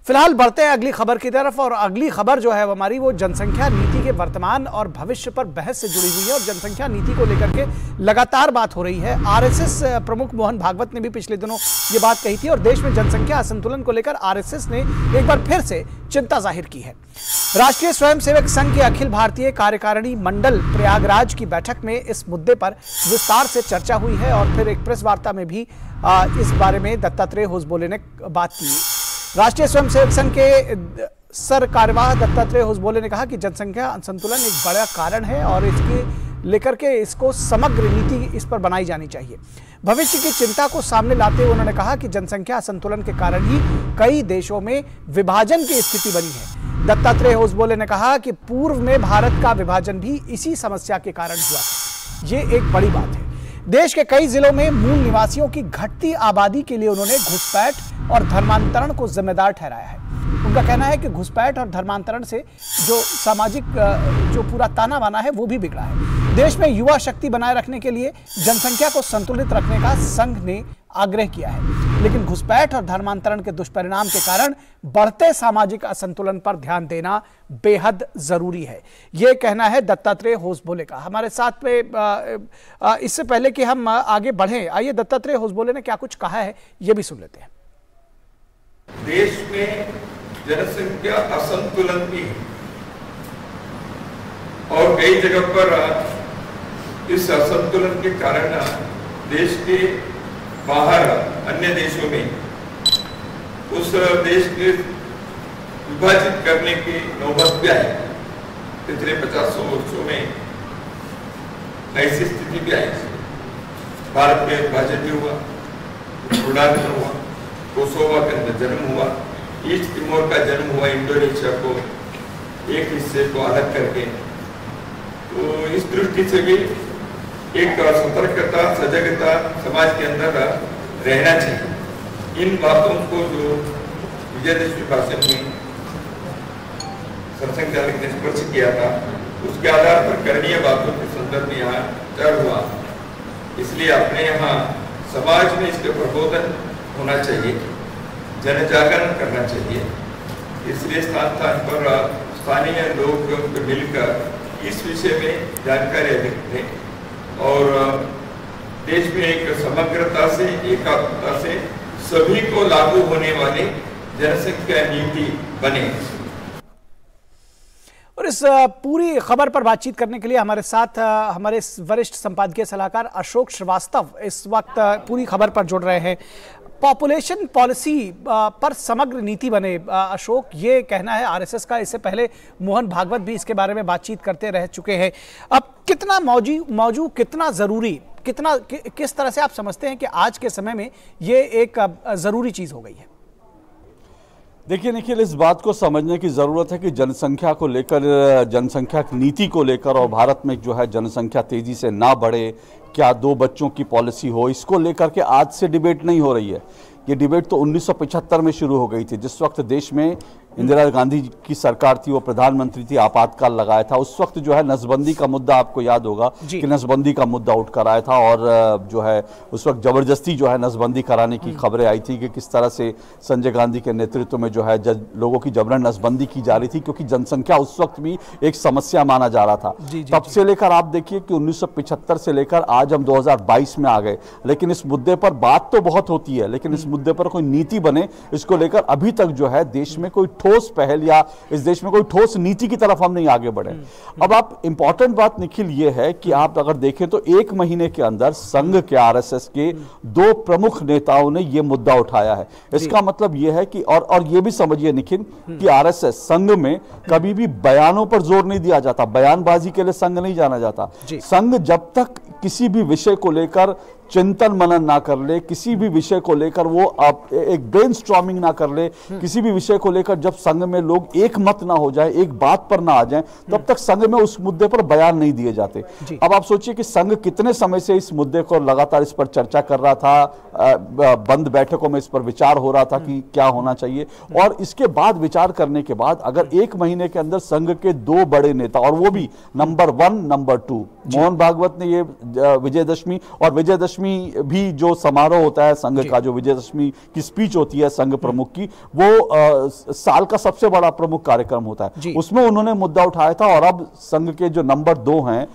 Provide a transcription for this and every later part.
फिलहाल बढ़ते हैं अगली खबर की तरफ और अगली खबर जो है हमारी वो जनसंख्या नीति के वर्तमान और भविष्य पर बहस से जुड़ी हुई है और जनसंख्या नीति को लेकर के लगातार बात हो रही है। आरएसएस प्रमुख मोहन भागवत ने भी पिछले दिनों ये बात कही थी और देश में जनसंख्या असंतुलन को लेकर आरएसएस ने एक बार फिर से चिंता जाहिर की है। राष्ट्रीय स्वयंसेवक संघ के अखिल भारतीय कार्यकारिणी मंडल प्रयागराज की बैठक में इस मुद्दे पर विस्तार से चर्चा हुई है और फिर एक प्रेस वार्ता में भी इस बारे में दत्तात्रेय होसबोले ने बात की। राष्ट्रीय स्वयंसेवक संघ के सर कार्यवाह दत्तात्रेय होसबोले ने कहा कि जनसंख्या असंतुलन एक बड़ा कारण है और इसके लेकर के इसको समग्र नीति इस पर बनाई जानी चाहिए। भविष्य की चिंता को सामने लाते हुए उन्होंने कहा कि जनसंख्या असंतुलन के कारण ही कई देशों में विभाजन की स्थिति बनी है। दत्तात्रेय होसबोले ने कहा कि पूर्व में भारत का विभाजन भी इसी समस्या के कारण हुआ था। ये एक बड़ी बात है। देश के कई जिलों में मूल निवासियों की घटती आबादी के लिए उन्होंने घुसपैठ और धर्मांतरण को जिम्मेदार ठहराया है। उनका कहना है कि घुसपैठ और धर्मांतरण से जो सामाजिक जो पूरा ताना बाना है वो भी बिगड़ा है। देश में युवा शक्ति बनाए रखने के लिए जनसंख्या को संतुलित रखने का संघ ने आग्रह किया है, लेकिन घुसपैठ और धर्मांतरण के दुष्परिणाम के कारण बढ़ते सामाजिक असंतुलन पर ध्यान देना बेहद जरूरी है। यह कहना है दत्तात्रेय होसबोले का। हमारे साथ में इससे पहले कि हम आगे बढ़ें, आइए दत्तात्रेय होसबोले ने क्या कुछ कहा है ये भी सुन लेते हैं। देश में जनसंख्या असंतुलन भी है और कई जगह पर इस असंतुलन के कारण देश के बाहर अन्य देशों में उस देश के विभाजित करने की नौबत भी आई। पिछले 50 वर्षों में ऐसी स्थिति भी आई। भारत में विभाजन भी हुआ, सुडान में हुआ, कोसोवा का जन्म हुआ, ईस्ट तिमोर का जन्म हुआ, इंडोनेशिया को एक हिस्से को अलग करके। तो इस दृष्टि से भी एक सतर्कता सजगता समाज के अंदर रहना चाहिए। इन बातों को जो विजयदशमी भाषण में संचालक ने स्पर्श किया था उसके आधार पर करणीय बातों के संदर्भ में यहाँ चर्चा हुआ। इसलिए अपने यहाँ समाज में इसके प्रबोधन होना चाहिए, जन जागरण करना चाहिए। इसलिए स्थान स्थान पर स्थानीय लोग मिलकर इस विषय में जानकारी दें और देश में एक समग्रता से एकात्मता से सभी को लागू होने वाली जनसंख्या नीति बने। और इस पूरी खबर पर बातचीत करने के लिए हमारे साथ हमारे वरिष्ठ संपादकीय सलाहकार अशोक श्रीवास्तव इस वक्त पूरी खबर पर जुड़ रहे हैं। पॉपुलेशन पॉलिसी पर समग्र नीति बने, अशोक ये कहना है आरएसएस का। इससे पहले मोहन भागवत भी इसके बारे में बातचीत करते रह चुके हैं। अब कितना मौजू कितना जरूरी, किस तरह से आप समझते हैं कि आज के समय में ये एक जरूरी चीज हो गई है? देखिए निखिल, इस बात को समझने की ज़रूरत है कि जनसंख्या को लेकर, जनसंख्या नीति को लेकर और भारत में जो है जनसंख्या तेज़ी से ना बढ़े, क्या 2 बच्चों की पॉलिसी हो, इसको लेकर के आज से डिबेट नहीं हो रही है। ये डिबेट तो 1975 में शुरू हो गई थी, जिस वक्त देश में इंदिरा गांधी की सरकार थी, वो प्रधानमंत्री थी, आपातकाल लगाया था। उस वक्त जो है नसबंदी का मुद्दा आपको याद होगा कि नसबंदी का मुद्दा उठ कर आया था और जो है उस वक्त जबरदस्ती जो है नसबंदी कराने की खबरें आई थी कि किस तरह से संजय गांधी के नेतृत्व में जो है लोगों की जबरन नसबंदी की जा रही थी, क्योंकि जनसंख्या उस वक्त भी एक समस्या माना जा रहा था। तब से लेकर आप देखिए कि 1975 से लेकर आज हम 2022 में आ गए, लेकिन इस मुद्दे पर बात तो बहुत होती है, लेकिन इस मुद्दे पर कोई नीति बने, इसको लेकर अभी तक जो है देश में कोई ठोस पहल या इस देश में कोई ठोस नीति की तरफ हम नहीं आगे बढ़े। अब आप इंपॉर्टेंट बात निखिल ये है कि आप अगर देखें तो 1 महीने के अंदर संघ के आरएसएस के 2 प्रमुख नेताओं ने यह मुद्दा उठाया है। इसका मतलब यह है कि और ये भी समझिए निखिल कि आरएसएस संघ में कभी भी बयानों पर जोर नहीं दिया जाता, बयानबाजी के लिए संघ नहीं जाना जाता। संघ जब तक किसी भी विषय को लेकर चिंतन मनन ना कर ले, किसी भी विषय को लेकर वो एक ब्रेनस्टॉर्मिंग ना कर ले, किसी भी विषय को लेकर जब संघ में लोग एक मत ना हो जाए, एक बात पर ना आ जाए, तब तक संघ में उस मुद्दे पर बयान नहीं दिए जाते। अब आप सोचिए कि संघ कितने समय से इस मुद्दे को लगातार इस पर चर्चा कर रहा था, बंद बैठकों में इस पर विचार हो रहा था कि क्या होना चाहिए, और इसके बाद विचार करने के बाद अगर 1 महीने के अंदर संघ के 2 बड़े नेता, और वो भी नंबर 1 नंबर 2 मोहन भागवत ने ये विजयदशमी, और विजयदशमी भी जो समारोह होता है संघ का, जो विजयदशमी की स्पीच होती है संघ प्रमुख की, वो साल का सबसे बड़ा प्रमुख कार्यक्रम होता है, उसमें उन्होंने मुद्दा उठाया था। और अब संघ के जो नंबर 2 हैं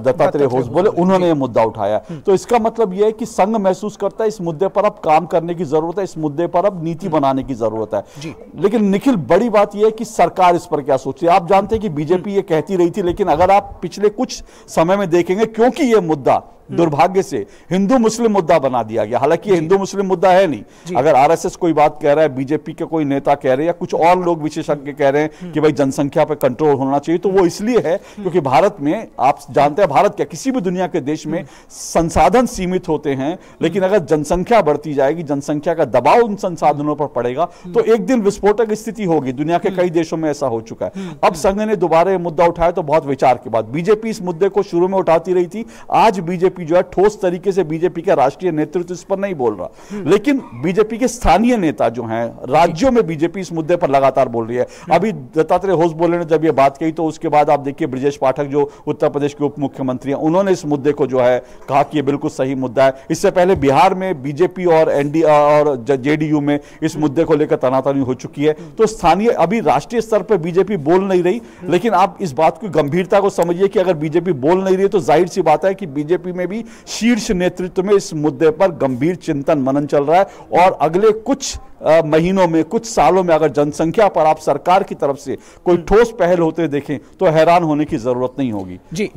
दत्तात्रेय होसबोले, उन्होंने ये मुद्दा उठाया। तो इसका मतलब यह है कि संघ महसूस करता है इस मुद्दे पर अब काम करने की जरूरत है, इस मुद्दे पर अब नीति बनाने की जरूरत है। लेकिन निखिल, बड़ी बात यह है कि सरकार इस पर क्या सोच रही है। आप जानते हैं कि बीजेपी ये कहती रही थी, लेकिन अगर आप पिछले कुछ समय में देखेंगे, क्योंकि यह मुद्दा दुर्भाग्य से हिंदू मुस्लिम मुद्दा बना दिया गया, हालांकि ये हिंदू मुस्लिम मुद्दा है नहीं। अगर आरएसएस कोई बात कह रहा है, बीजेपी के कोई नेता कह रहे हैं, या कुछ और लोग विशेषज्ञ कह रहे हैं कि भाई जनसंख्या पर कंट्रोल होना चाहिए, तो वो इसलिए है क्योंकि भारत में, आप जानते हैं, भारत क्या किसी भी दुनिया के देश में संसाधन सीमित होते हैं, लेकिन अगर जनसंख्या बढ़ती जाएगी, जनसंख्या का दबाव उन संसाधनों पर पड़ेगा, तो एक दिन विस्फोटक स्थिति होगी। दुनिया के कई देशों में ऐसा हो चुका है। अब संघ ने दोबारा ये मुद्दा उठाया तो बहुत विचार के बाद। बीजेपी इस मुद्दे को शुरू में उठाती रही थी, आज बीजेपी जो है ठोस तरीके से, बीजेपी का राष्ट्रीय नेतृत्व इस पर नहीं बोल रहा, लेकिन बीजेपी के स्थानीय नेता जो हैं राज्यों में, बीजेपी इस मुद्दे पर लगातार बोल रही है। अभी दत्तात्रेय होसबोले ने जब ये बात कही, तो उसके बाद आप देखिए ब्रजेश पाठक जो उत्तर प्रदेश के उप मुख्यमंत्री हैं, उन्होंने इस मुद्दे को जो है कहा कि ये बिल्कुल सही मुद्दा है। इससे पहले बिहार में बीजेपी और और जेडीयू में इस मुद्दे को लेकर तनातनी हो चुकी है। तो स्थानीय, अभी राष्ट्रीय स्तर पर बीजेपी बोल नहीं रही, लेकिन आप इस बात की गंभीरता को समझिए कि अगर बीजेपी बोल नहीं रही, तो जाहिर सी बात है कि बीजेपी में भी शीर्ष नेतृत्व में इस मुद्दे पर गंभीर चिंतन मनन चल रहा है। और अगले कुछ महीनों में, कुछ सालों में अगर जनसंख्या पर आप सरकार की तरफ से कोई ठोस पहल होते देखें, तो हैरान होने की जरूरत नहीं होगी। जी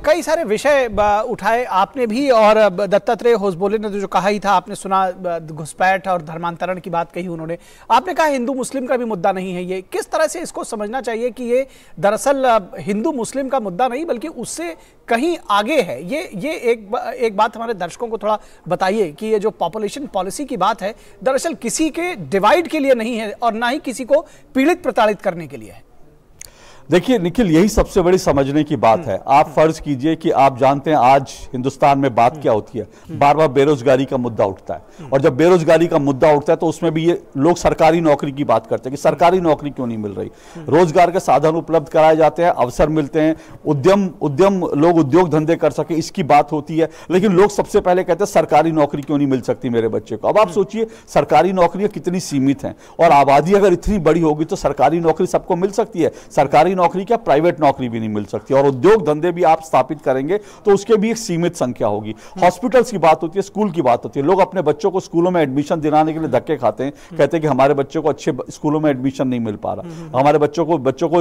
कई सारे विषय उठाए आपने भी, और दत्तात्रेय होसबोले ने जो कहा ही था, आपने सुना, घुसपैठ और धर्मांतरण की बात कही उन्होंने। आपने कहा हिंदू मुस्लिम का भी मुद्दा नहीं है ये। किस तरह से इसको समझना चाहिए कि ये दरअसल हिंदू मुस्लिम का मुद्दा नहीं, बल्कि उससे कहीं आगे है? ये एक बात हमारे दर्शकों को थोड़ा बताइए कि ये जो पॉपुलेशन पॉलिसी की बात है, दरअसल किसी के डिवाइड के लिए नहीं है, और ना ही किसी को पीड़ित प्रताड़ित करने के लिए है। देखिए निखिल, यही सबसे बड़ी समझने की बात है। आप फर्ज कीजिए कि आप जानते हैं आज हिंदुस्तान में बात क्या होती है, बार बार बेरोजगारी का मुद्दा उठता है, और जब बेरोजगारी का मुद्दा उठता है तो उसमें भी ये लोग सरकारी नौकरी की बात करते हैं कि सरकारी नौकरी क्यों नहीं मिल रही। रोजगार के साधन उपलब्ध कराए जाते हैं, अवसर मिलते हैं, उद्यम लोग उद्योग धंधे कर सके, इसकी बात होती है, लेकिन लोग सबसे पहले कहते हैं सरकारी नौकरी क्यों नहीं मिल सकती मेरे बच्चे को। अब आप सोचिए सरकारी नौकरियां कितनी सीमित हैं, और आबादी अगर इतनी बड़ी होगी तो सरकारी नौकरी सबको मिल सकती है। सरकारी नौकरी क्या, प्राइवेट नौकरी भी नहीं मिल सकती, और उद्योग धंधे भी आप स्थापित करेंगे तो उसके भी एक सीमित संख्या होगी। हॉस्पिटल्स की बात होती है, स्कूल की बात होती है, लोग अपने बच्चों को स्कूलों में एडमिशन दिलाने के लिए धक्के खाते हैं, कहते हैं कि हमारे बच्चों को अच्छे स्कूलों में एडमिशन नहीं मिल पा रहा, हमारे बच्चों को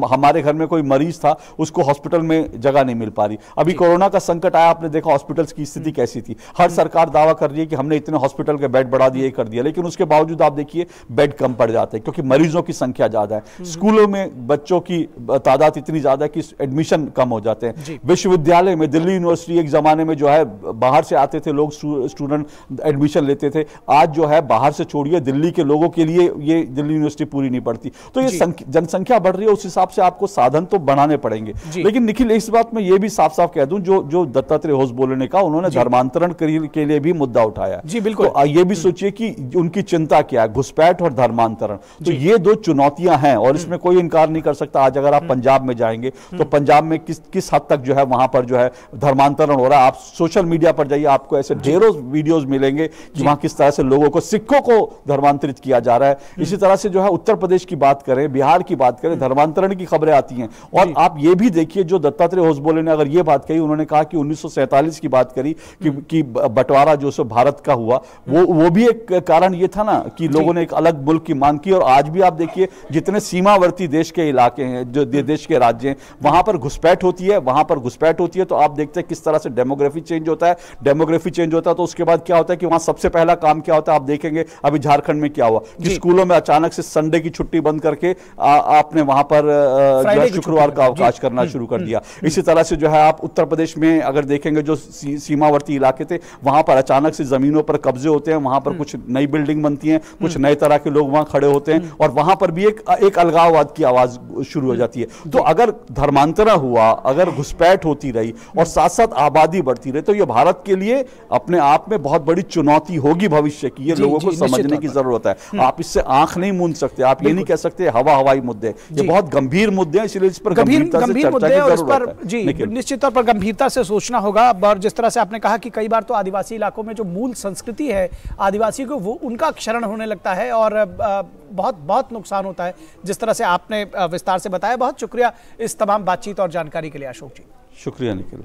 हमारे घर में कोई मरीज था, उसको हॉस्पिटल में जगह नहीं मिल पा रही। अभी कोरोना का संकट आया, आपने देखा हॉस्पिटल्स की स्थिति कैसी थी। हर सरकार दावा कर रही है कि हमने इतने हॉस्पिटल के बेड बढ़ा दिए, कर दिया, लेकिन उसके बावजूद आप देखिए बेड कम पड़ जाते हैं, क्योंकि मरीजों की संख्या ज्यादा है। स्कूलों में बच्चों की तादाद इतनी ज्यादा है कि एडमिशन कम हो जाते हैं। विश्वविद्यालय में, दिल्ली यूनिवर्सिटी एक जमाने में जो है बाहर से आते थे लोग, स्टूडेंट एडमिशन लेते थे, आज जो है बाहर से छोड़िए, दिल्ली के लोगों के लिए ये दिल्ली यूनिवर्सिटी पूरी नहीं पड़ती। तो ये जनसंख्या बढ़ रही है, उस हिसाब से आपको साधन तो बनाने पड़ेंगे। लेकिन निखिल, इस बात में ये भी साफ साफ कह दूं, जो दत्तात्रेय होसबोले ने कहा, उन्होंने धर्मांतरण के लिए भी मुद्दा उठाया। जी बिल्कुल। तो ये भी सोचिए कि उनकी चिंता क्या है, घुसपैठ और धर्मांतरण, तो ये दो चुनौतियां हैं, और इसमें कोई इनकार नहीं कर सकता। आज अगर आप पंजाब में जाएंगे तो पंजाब में किस हद तक जो है वहां पर जो है धर्मांतरण हो रहा है। आप सोशल मीडिया पर जाइए, आपको ऐसे ढेरों वीडियोस मिलेंगे कि वहां किस तरह से लोगों को, सिखों को धर्मांतरित किया जा रहा है। इसी तरह से जो है उत्तर प्रदेश की बात करें, बिहार की बात करें, धर्मांतरण की खबरें आती हैं। और आप ये भी देखिए, जो दत्तात्रेय होसबोले ने अगर ये बात कही, उन्होंने कहा कि 1947 की बात करी कि बंटवारा जो सो भारत का हुआ, वो भी एक कारण ये था ना कि लोगों ने एक अलग मुल्क की मांग की। और आज भी आप देखिए, जितने सीमावर्ती देश के इलाके हैं, जो देश के राज्य हैं, वहां पर घुसपैठ होती है, तो आप देखते हैं किस तरह से डेमोग्राफी चेंज होता है। तो उसके बाद क्या होता है कि वहां सबसे पहला काम क्या होता है, आप देखेंगे अभी झारखंड में क्या हुआ कि स्कूलों में अचानक से संडे की छुट्टी बंद करके आपने वहां पर शुक्रवार का अवकाश करना शुरू कर दिया। इसी तरह से जो है आप उत्तर प्रदेश में अगर देखेंगे, जो सीमावर्ती इलाके थे, वहां पर अचानक से जमीनों पर कब्जे होते हैं, वहां पर कुछ नई बिल्डिंग बनती है, कुछ नए तरह के लोग वहां खड़े होते हैं, और वहां पर भी एक अलगाववाद की आवाज शुरू हो जाती है। तो अगर धर्मांतरण हुआ, अगर घुसपैठ होती रही और साथ साथ आबादी बढ़ती रही, तो ये भारत के लिए अपने आप में बहुत बड़ी चुनौती होगी भविष्य की। ये लोगों को समझने की जरूरत है। आप इससे आंख नहीं मूंद सकते, आप ये नहीं कह सकते हवाई मुद्दे, ये बहुत गंभीर मुद्दे हैं, इसलिए इस पर गंभीरता से चर्चा की जरूरत है। जी निश्चित तौर पर गंभीरता से सोचना होगा। और जिस तरह से आपने कहा कि कई बार तो आदिवासी इलाकों में जो मूल संस्कृति है आदिवासी को, वो उनका क्षरण होने लगता है और बहुत बहुत नुकसान होता है, जिस तरह से आपने विस्तार से बताया। बहुत शुक्रिया इस तमाम बातचीत और जानकारी के लिए अशोक जी। शुक्रिया निखिल।